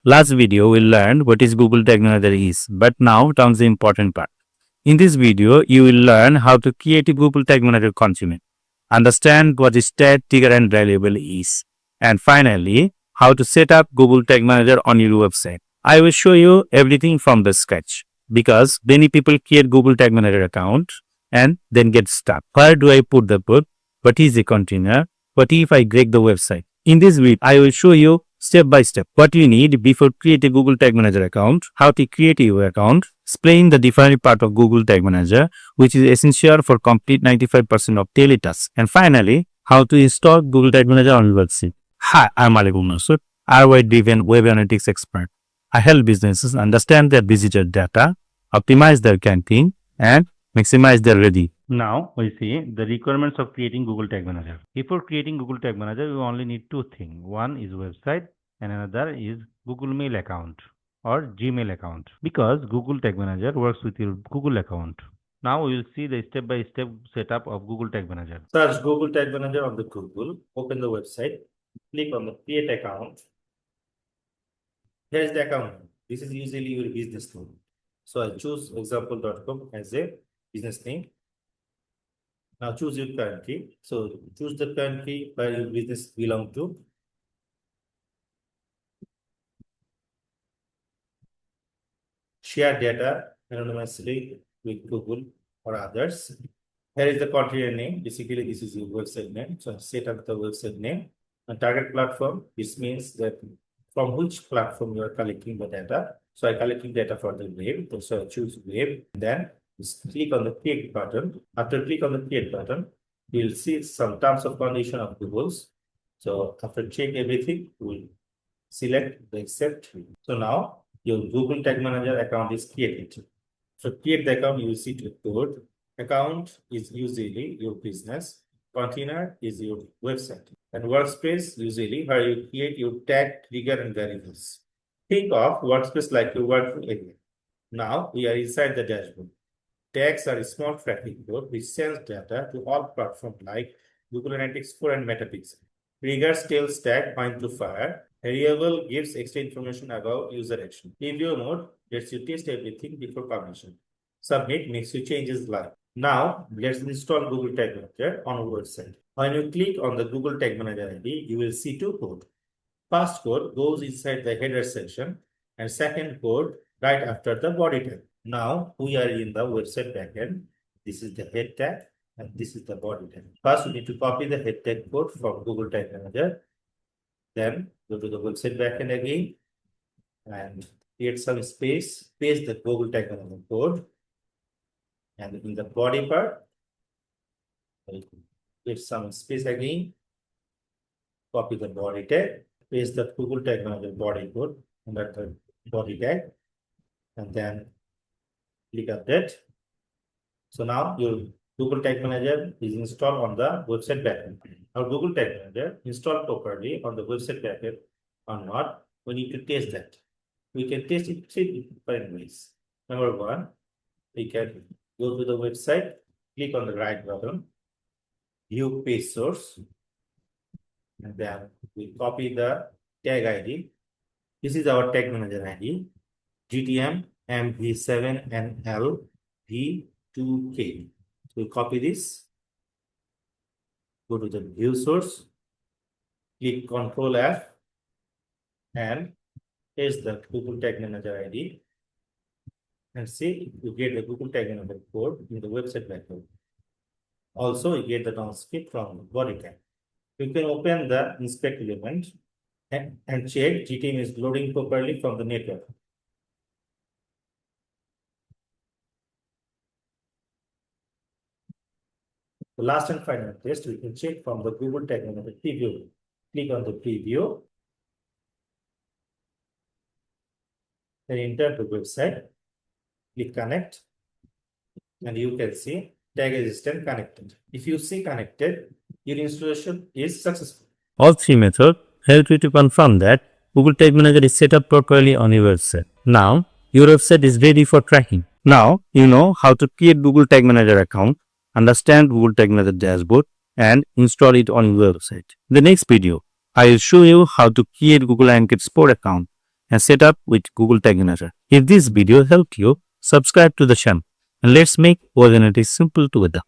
Last video we learned what is Google Tag Manager is, but now comes the important part. In this video, you will learn how to create a Google Tag Manager consumer, understand what is tag, trigger and variable is, and finally, how to set up Google Tag Manager on your website. I will show you everything from the scratch because many people create Google Tag Manager account and then get stuck. Where do I put the code? What is a container? What if I break the website? In this video, I will show you step by step what you need before create a Google Tag Manager account, how to create your account, explain the different part of Google Tag Manager, which is essential for complete 95% of daily tasks, and finally, how to install Google Tag Manager on your website. Hi, I'm Malakul Maksud, ROI-driven Web Analytics Expert. I help businesses understand their visitor data, optimize their campaign, and maximize their revenue. Now we see the requirements of creating Google Tag Manager. Before creating Google Tag Manager, we only need two things. One is website and another is Google Mail account or Gmail account, because Google Tag Manager works with your Google account. Now we will see the step-by-step setup of Google Tag Manager. Search Google Tag Manager on the Google, open the website, click on the create account. Here is the account. This is usually your business name. So I choose example.com as a business name. Now choose your country. So choose the country where your business belongs to. Share data anonymously with Google or others. Here is the container name. Basically, this is your website name. So set up the website name. And target platform, this means that from which platform you are collecting the data. So I collecting data for the web. So I choose web. Then just click on the create button. After click on the create button, you'll see some terms of condition of Google's. So after check everything, we'll select the accept. So now your Google Tag Manager account is created. So create the account, you will see the code. Account is usually your business. Container is your website. And workspace usually where you create your tag, trigger, and variables. Think of workspace like your work area. Now we are inside the dashboard. Tags are a small traffic code which sends data to all platforms like Google Analytics 4 and Metapixel. Triggers tells tag point to fire. Variable gives extra information about user action. Preview mode lets you test everything before publishing. Submit makes you changes live. Now let's install Google Tag Manager on our website. When you click on the Google Tag Manager ID, you will see two codes. First code goes inside the header section and second code right after the body tag. Now we are in the website backend. This is the head tag and this is the body tag. First, we need to copy the head tag code from Google Tag Manager. Then go to the website backend again and create some space, paste the Google Tag Manager code. And in the body part, create some space again, copy the body tag, paste the Google Tag Manager body code under the body tag, and then click update. So now your Google Tag Manager is installed on the website backend. Our Google Tag Manager installed properly on the website backend or not, we need to test that. We can test it three different ways. Number one, we can go to the website, click on the right button, view page source, and then we copy the tag ID. This is our Tag Manager ID, GTM MV7NL V2K. So we copy this, go to the view source, click Ctrl F, and paste the Google Tag Manager ID. And see, you get the Google Tag Manager code in the website backend. Also, you get the transcript from the body tag. You can open the inspect element and check GTM is loading properly from the network. The last and final test we can check from the Google Tag Manager preview. Click on the preview. Then enter the website. Click connect. And you can see tag assistant connected. If you see connected, your installation is successful. All three methods help you to confirm that Google Tag Manager is set up properly on your website. Now, your website is ready for tracking. Now, you know how to create Google Tag Manager account, understand Google Tag Manager dashboard, and install it on your website. In the next video, I will show you how to create Google Analytics Expert account, and set up with Google Tag Manager. If this video helped you, subscribe to the channel and let's make web analytics simple together.